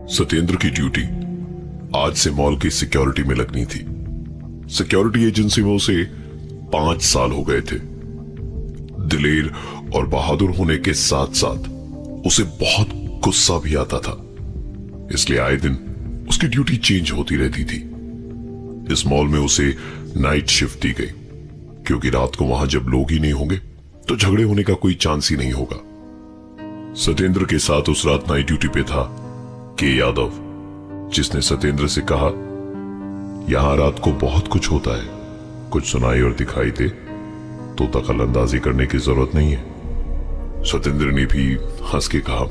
सत्येंद्र की ड्यूटी आज से मॉल की सिक्योरिटी में लगनी थी। सिक्योरिटी एजेंसी में उसे 5 साल हो गए थे। दिलेर और बहादुर होने के साथ साथ उसे बहुत गुस्सा भी आता था, इसलिए आए दिन उसकी ड्यूटी चेंज होती रहती थी। इस मॉल में उसे नाइट शिफ्ट दी गई, क्योंकि रात को वहां जब लोग ही नहीं होंगे तो झगड़े होने का कोई चांस ही नहीं होगा। सत्येंद्र के साथ उस रात नाइट ड्यूटी पे था के यादव, जिसने सत्येंद्र से कहा, यहां रात को बहुत कुछ होता है, कुछ सुनाई और दिखाई दे तो दखल अंदाजी करने की जरूरत नहीं है। सत्येंद्र ने भी हंस के कहा,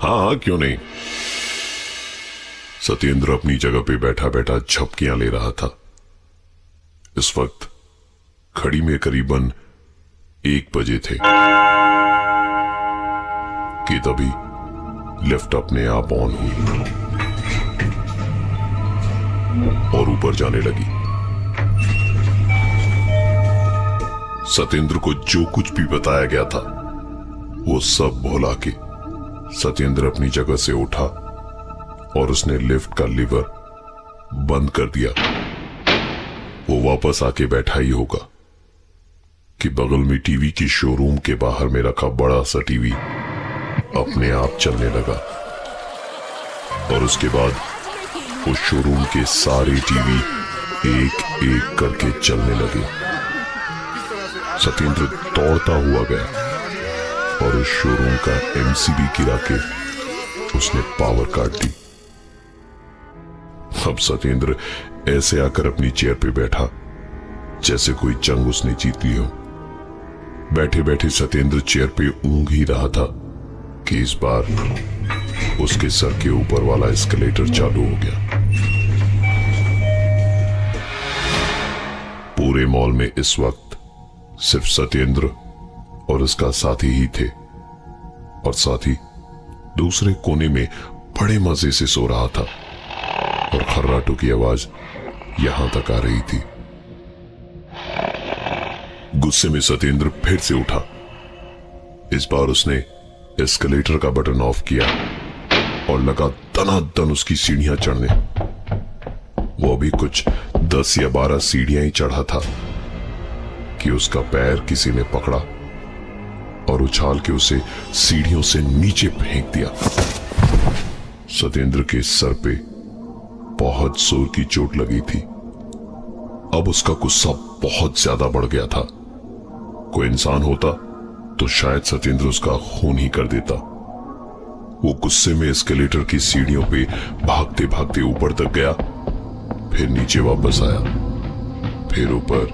हाँ क्यों नहीं। सत्येंद्र अपनी जगह पे बैठा बैठा झपकियां ले रहा था। इस वक्त घड़ी में करीबन 1 बजे थे कि तभी लिफ्ट अपने आप ऑन हुई और ऊपर जाने लगी। सत्येंद्र को जो कुछ भी बताया गया था वो सब भुला के सत्येंद्र अपनी जगह से उठा और उसने लिफ्ट का लीवर बंद कर दिया। वो वापस आके बैठा ही होगा कि बगल में टीवी की शोरूम के बाहर में रखा बड़ा सा टीवी अपने आप चलने लगा और उसके बाद उस शोरूम के सारे टीवी एक एक करके चलने लगे। सत्येंद्र दौड़ता हुआ गया और उस शोरूम का एमसीबी गिरा के उसने पावर काट दी। अब सत्येंद्र ऐसे आकर अपनी चेयर पे बैठा जैसे कोई जंग उसने जीत ली हो। बैठे बैठे सत्येंद्र चेयर पे ऊंघ ही रहा था कि इस बार उसके सर के ऊपर वाला एस्केलेटर चालू हो गया। पूरे मॉल में इस वक्त सिर्फ सत्येंद्र और उसका साथी ही थे, और साथी दूसरे कोने में बड़े मजे से सो रहा था और खर्राटों की आवाज यहां तक आ रही थी। गुस्से में सत्येंद्र फिर से उठा। इस बार उसने एस्केलेटर का बटन ऑफ किया और लगा दनादन उसकी सीढ़ियां चढ़ने। वो अभी कुछ 10 या 12 सीढ़ियां ही चढ़ा था कि उसका पैर किसी ने पकड़ा और उछाल के उसे सीढ़ियों से नीचे फेंक दिया। सत्येंद्र के सर पे बहुत जोर की चोट लगी थी। अब उसका गुस्सा बहुत ज्यादा बढ़ गया था। कोई इंसान होता तो शायद सत्येंद्र उसका खून ही कर देता। वो गुस्से में एस्केलेटर की सीढ़ियों पे भागते भागते ऊपर तक गया, फिर नीचे वापस आया, फिर ऊपर,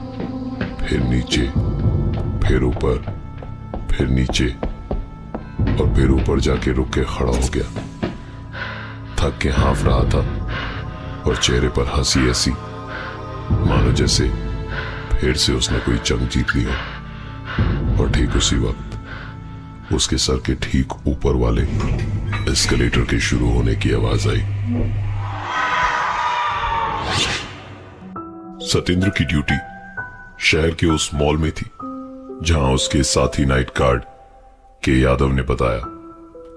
फिर नीचे, फिर ऊपर, फिर नीचे और फिर ऊपर जाके रुक के खड़ा हो गया। थक के हाँफ रहा था और चेहरे पर हंसी ऐसी मानो जैसे फिर से उसने कोई जंग जीत ली हो। और ठीक उसी वक्त उसके सर के ठीक ऊपर वाले एस्केलेटर के शुरू होने की आवाज आई। सत्येंद्र की ड्यूटी शहर के उस मॉल में थी जहां उसके साथी नाइट गार्ड के यादव ने बताया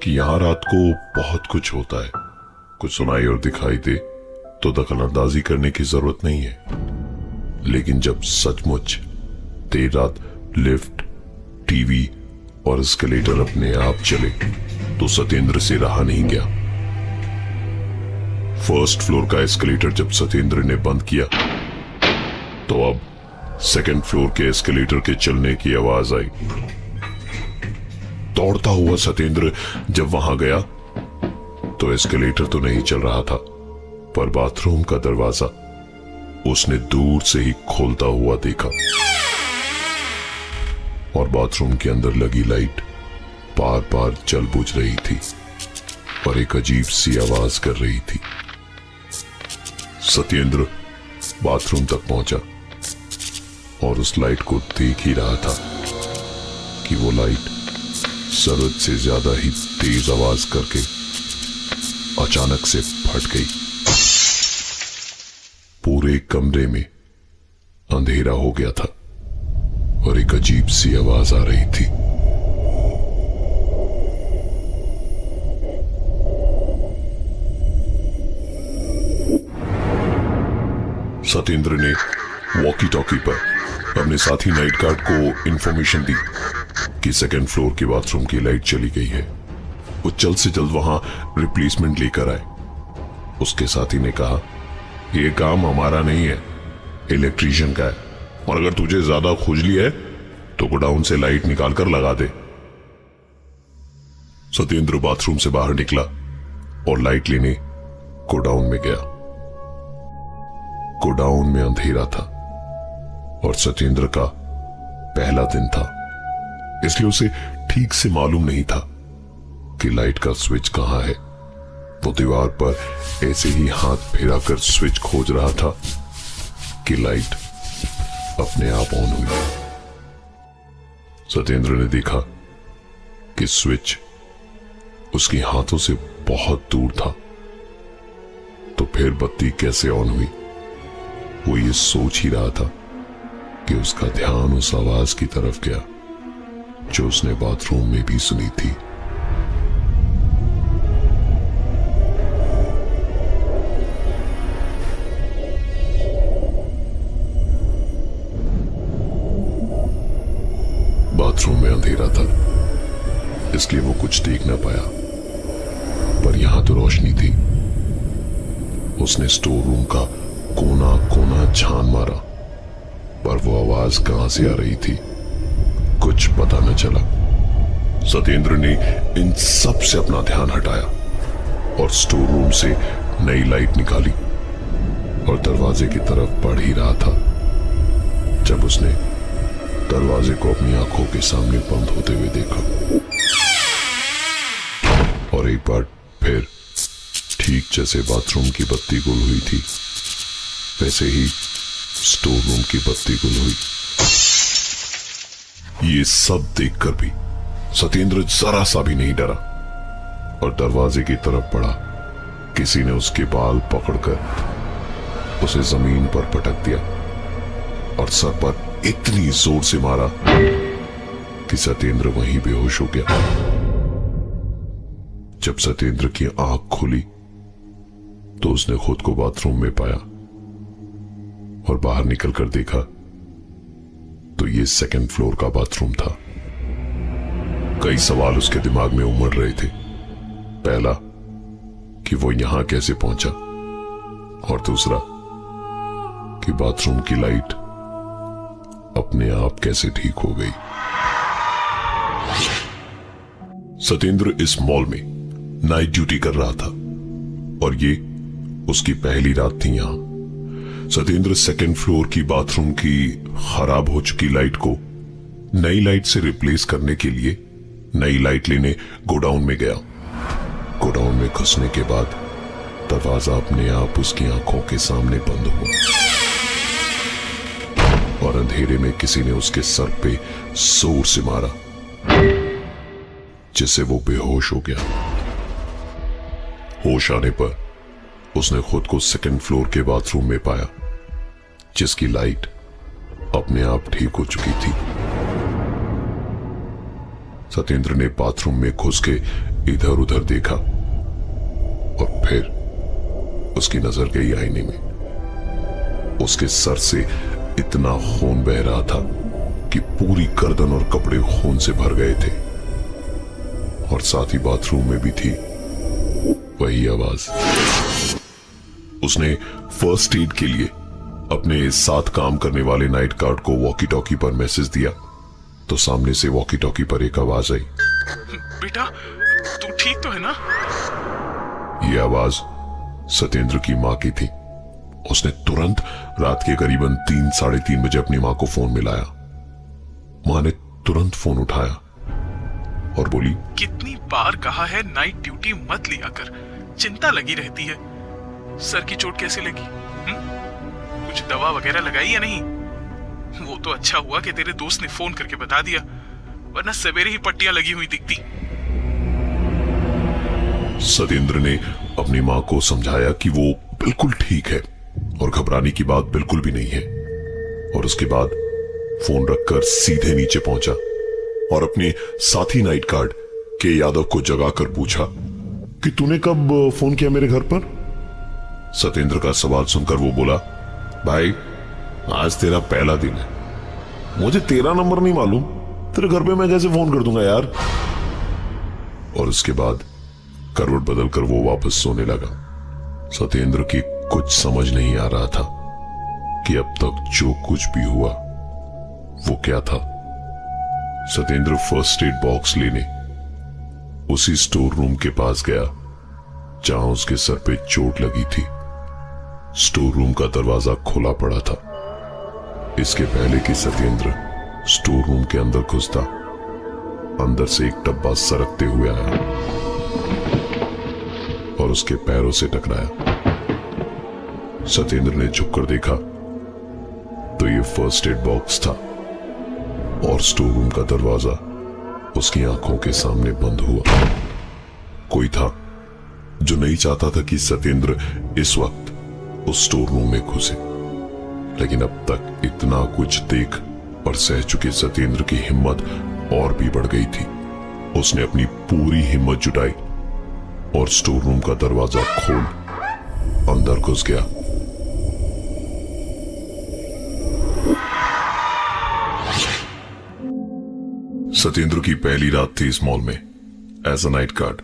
कि यहां रात को बहुत कुछ होता है, कुछ सुनाई और दिखाई दे तो दखल अंदाजी करने की जरूरत नहीं है। लेकिन जब सचमुच देर रात लिफ्ट, टीवी और एस्केलेटर अपने आप चले तो सत्येंद्र से रहा नहीं गया। फर्स्ट फ्लोर का एस्केलेटर जब सत्येंद्र ने बंद किया तो अब सेकंड फ्लोर के एस्केलेटर के चलने की आवाज आई। दौड़ता हुआ सत्येंद्र जब वहां गया तो एस्केलेटर तो नहीं चल रहा था, पर बाथरूम का दरवाजा उसने दूर से ही खोलता हुआ देखा और बाथरूम के अंदर लगी लाइट बार बार जल बुझ रही थी और एक अजीब सी आवाज कर रही थी। सत्येंद्र बाथरूम तक पहुंचा और उस लाइट को देख ही रहा था कि वो लाइट जरूरत से ज्यादा ही तेज आवाज करके अचानक से फट गई। पूरे कमरे में अंधेरा हो गया था और एक अजीब सी आवाज आ रही थी। सत्येंद्र ने वॉकी टॉकी पर अपने साथी नाइट गार्ड को इंफॉर्मेशन दी कि सेकंड फ्लोर के बाथरूम की लाइट चली गई है, वो जल्द से जल्द वहां रिप्लेसमेंट लेकर आए। उसके साथी ने कहा, यह काम हमारा नहीं है, इलेक्ट्रीशियन का है, और अगर तुझे ज्यादा खुजली है तो गोडाउन से लाइट निकाल कर लगा दे। सत्येंद्र बाथरूम से बाहर निकला और लाइट लेने गोडाउन में गया। गोडाउन में अंधेरा था और सत्येंद्र का पहला दिन था, इसलिए उसे ठीक से मालूम नहीं था कि लाइट का स्विच कहां है। वो दीवार पर ऐसे ही हाथ फेराकर स्विच खोज रहा था कि लाइट अपने आप ऑन हुई। सत्येंद्र ने देखा कि स्विच उसके हाथों से बहुत दूर था, तो फिर बत्ती कैसे ऑन हुई? वो ये सोच ही रहा था कि उसका ध्यान उस आवाज की तरफ गया जो उसने बाथरूम में भी सुनी थी। बाथरूम में अंधेरा था, इसलिए वो कुछ देख ना पाया, पर यहां तो रोशनी थी। उसने स्टोर रूम का कोना कोना छान मारा, पर वो आवाज कहां से आ रही थी कुछ पता न चला। सत्येंद्र ने इन सब से अपना ध्यान हटाया और स्टोर रूम से नई लाइट निकाली और दरवाजे की तरफ बढ़ ही रहा था जब उसने दरवाजे को अपनी आंखों के सामने बंद होते हुए देखा। और एक बार फिर ठीक जैसे बाथरूम की बत्ती गुल हुई थी, वैसे ही स्टोर रूम की बत्ती गुल हुई। ये सब देखकर भी सत्येंद्र जरा सा भी नहीं डरा और दरवाजे की तरफ बढ़ा। किसी ने उसके बाल पकड़कर उसे जमीन पर पटक दिया और सर पर इतनी जोर से मारा कि सत्येंद्र वहीं बेहोश हो गया। जब सत्येंद्र की आंख खुली तो उसने खुद को बाथरूम में पाया और बाहर निकलकर देखा तो ये सेकंड फ्लोर का बाथरूम था। कई सवाल उसके दिमाग में उमड़ रहे थे। पहला कि वो यहां कैसे पहुंचा, और दूसरा कि बाथरूम की लाइट अपने आप कैसे ठीक हो गई। सत्येंद्र इस मॉल में नाइट ड्यूटी कर रहा था और ये उसकी पहली रात थी यहां। सत्येंद्र सेकंड फ्लोर की बाथरूम की खराब हो चुकी लाइट को नई लाइट से रिप्लेस करने के लिए नई लाइट लेने गोडाउन में गया। गोडाउन में घुसने के बाद दरवाजा अपने आप उसकी आंखों के सामने बंद हुआ और अंधेरे में किसी ने उसके सर पे जोर से मारा, जिससे वो बेहोश हो गया। होश आने पर उसने खुद को सेकंड फ्लोर के बाथरूम में पाया, जिसकी लाइट अपने आप ठीक हो चुकी थी। सत्येंद्र ने बाथरूम में घुस के इधर उधर देखा और फिर उसकी नजर गई आईने में। उसके सर से इतना खून बह रहा था कि पूरी गर्दन और कपड़े खून से भर गए थे और साथ ही बाथरूम में भी थी वही आवाज। उसने फर्स्ट एड के लिए अपने साथ काम करने वाले नाइट गार्ड को वॉकी टॉकी पर मैसेज दिया तो सामने से वॉकी टॉकी पर एक आवाज आई, बेटा तू ठीक तो है ना? यह आवाज सत्येंद्र की मां की थी। उसने तुरंत रात के करीबन 3-3:30 बजे अपनी मां को फोन मिलाया। मां ने तुरंत फोन उठाया और बोली, कितनी बार कहा है नाइट ड्यूटी मत लिया कर, चिंता लगी रहती है। सर की चोट कैसे लगी? कुछ दवा वगैरह लगाई या नहीं? वो तो अच्छा हुआ कि तेरे दोस्त ने फोन करके बता दिया, वरना सवेरे ही पट्टियां लगी हुई दिखती। सत्येंद्र ने अपनी मां को समझाया कि वो बिल्कुल ठीक है और घबराने की बात बिल्कुल भी नहीं है, और उसके बाद फोन रखकर सीधे नीचे पहुंचा और अपने साथी नाइट गार्ड के यादव को जगाकर पूछा कि तूने कब फोन किया मेरे घर पर? सत्येंद्र का सवाल सुनकर वो बोला, भाई आज तेरा पहला दिन है, मुझे तेरा नंबर नहीं मालूम, तेरे घर पे मैं कैसे फोन कर दूंगा यार। और उसके बाद करवट बदलकर वो वापस सोने लगा। सत्येंद्र की कुछ समझ नहीं आ रहा था कि अब तक जो कुछ भी हुआ वो क्या था। सत्येंद्र फर्स्ट एड बॉक्स लेने उसी स्टोर रूम के पास गया जहां उसके सर पे चोट लगी थी। स्टोर रूम का दरवाजा खुला पड़ा था। इसके पहले कि सत्येंद्र स्टोर रूम के अंदर घुसता, अंदर से एक डब्बा सरकते हुए आया और उसके पैरों से टकराया। सत्येंद्र ने झुककर देखा तो ये फर्स्ट एड बॉक्स था और स्टोर रूम का दरवाजा उसकी आंखों के सामने बंद हुआ। कोई था जो नहीं चाहता था कि सत्येंद्र इस वक्त उस स्टोर रूम में घुसे, लेकिन अब तक इतना कुछ देख और सह चुके सत्येंद्र की हिम्मत और भी बढ़ गई थी। उसने अपनी पूरी हिम्मत जुटाई और स्टोर रूम का दरवाजा खोल अंदर घुस गया। सत्येंद्र की पहली रात थी इस मॉल में एज अ नाइट गार्ड,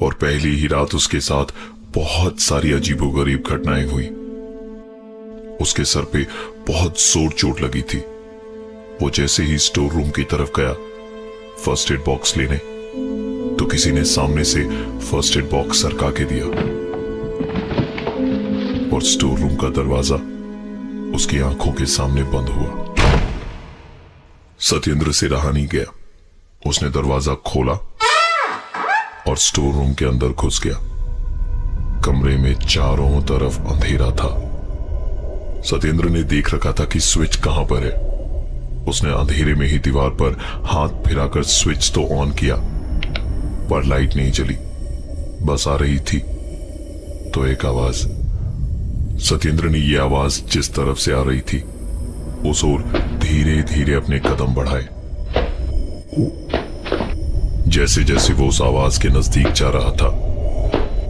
और पहली ही रात उसके साथ बहुत सारी अजीबोगरीब घटनाएं हुई। उसके सर पे बहुत जोर चोट लगी थी। वो जैसे ही स्टोर रूम की तरफ गया फर्स्ट एड बॉक्स लेने, तो किसी ने सामने से फर्स्ट एड बॉक्स सरका के दिया और स्टोर रूम का दरवाजा उसकी आंखों के सामने बंद हुआ। सत्येंद्र से रहा नहीं गया। उसने दरवाजा खोला और स्टोर रूम के अंदर घुस गया। कमरे में चारों तरफ अंधेरा था। सत्येंद्र ने देख रखा था कि स्विच कहां पर है। उसने अंधेरे में ही दीवार पर हाथ फिराकर स्विच तो ऑन किया, पर लाइट नहीं जली, बस आ रही थी तो एक आवाज। सत्येंद्र ने यह आवाज जिस तरफ से आ रही थी उस ओर धीरे धीरे अपने कदम बढ़ाए। जैसे जैसे वो उस आवाज के नजदीक जा रहा था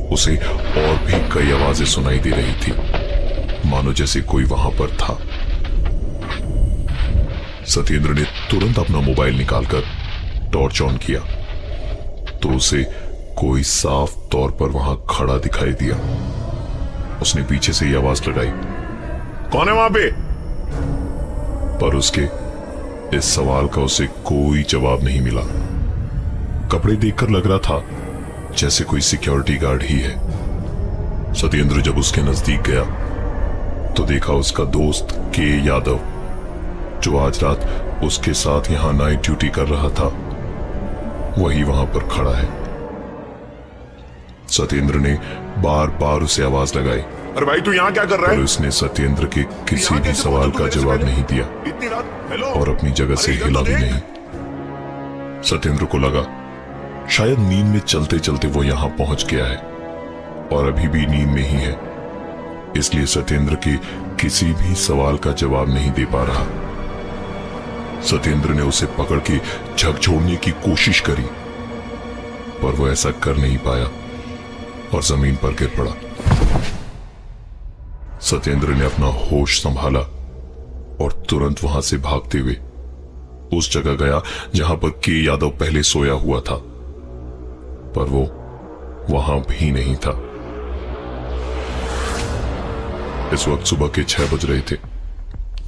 उसे और भी कई आवाजें सुनाई दे रही थी, मानो जैसे कोई वहां पर था। सत्येंद्र ने तुरंत अपना मोबाइल निकालकर टॉर्च ऑन किया तो उसे कोई साफ तौर पर वहां खड़ा दिखाई दिया। उसने पीछे से यह आवाज लगाई, कौन है वहां पे? पर उसके इस सवाल का उसे कोई जवाब नहीं मिला। कपड़े देखकर लग रहा था जैसे कोई सिक्योरिटी गार्ड ही है। सत्येंद्र जब उसके नजदीक गया तो देखा उसका दोस्त के यादव, जो आज रात उसके साथ यहां नाइट ड्यूटी कर रहा था, वही वहां पर खड़ा है। सत्येंद्र ने बार बार उसे आवाज लगाई, अरे भाई तू यहाँ क्या कर रहा है? उसने सत्येंद्र के किसी भी सवाल का जवाब नहीं दिया और अपनी जगह से हिला भी नहीं। सत्येंद्र को लगा शायद नींद में चलते चलते वो यहां पहुंच गया है और अभी भी नींद में ही है, इसलिए सत्येंद्र के किसी भी सवाल का जवाब नहीं दे पा रहा। सत्येंद्र ने उसे पकड़ के झकझोरने की कोशिश करी, पर वो ऐसा कर नहीं पाया और जमीन पर गिर पड़ा। सत्येंद्र ने अपना होश संभाला और तुरंत वहां से भागते हुए उस जगह गया जहां पर के यादव पहले सोया हुआ था, पर वो वहां भी नहीं था। इस वक्त सुबह के 6 बज रहे थे।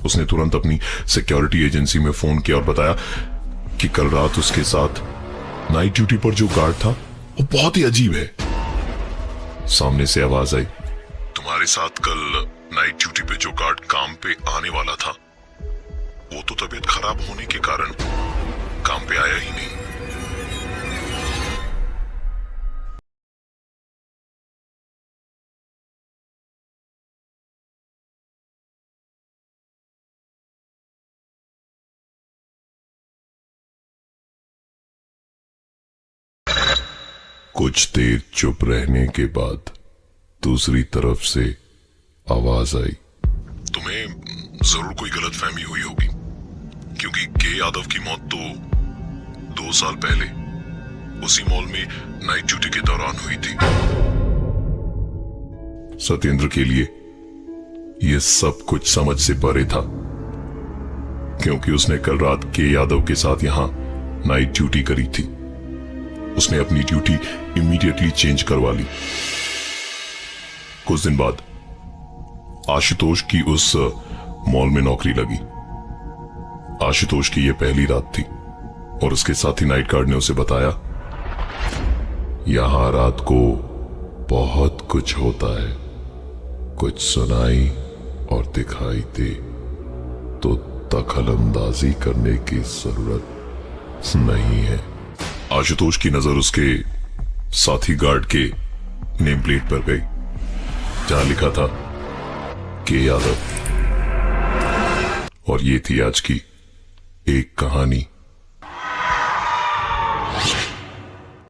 उसने तुरंत अपनी सिक्योरिटी एजेंसी में फोन किया और बताया कि कल रात उसके साथ नाइट ड्यूटी पर जो गार्ड था वो बहुत ही अजीब है। सामने से आवाज आई, तुम्हारे साथ कल नाइट ड्यूटी पे जो गार्ड काम पे आने वाला था वो तो तबीयत खराब होने के कारण काम पे आया ही नहीं। कुछ देर चुप रहने के बाद दूसरी तरफ से आवाज आई, तुम्हें जरूर कोई गलतफहमी हुई होगी, क्योंकि के यादव की मौत तो 2 साल पहले उसी मॉल में नाइट ड्यूटी के दौरान हुई थी। सत्येंद्र के लिए यह सब कुछ समझ से परे था, क्योंकि उसने कल रात के यादव के साथ यहां नाइट ड्यूटी करी थी। उसने अपनी ड्यूटी इमीडिएटली चेंज करवा ली। कुछ दिन बाद आशुतोष की उस मॉल में नौकरी लगी। आशुतोष की यह पहली रात थी और उसके साथी नाइट गार्ड ने उसे बताया, यहां रात को बहुत कुछ होता है, कुछ सुनाई और दिखाई दे तो दखलंदाजी करने की जरूरत नहीं है। आशुतोष की नजर उसके साथी गार्ड के नेम प्लेट पर गई, जहां लिखा था के यादव। और ये थी आज की एक कहानी।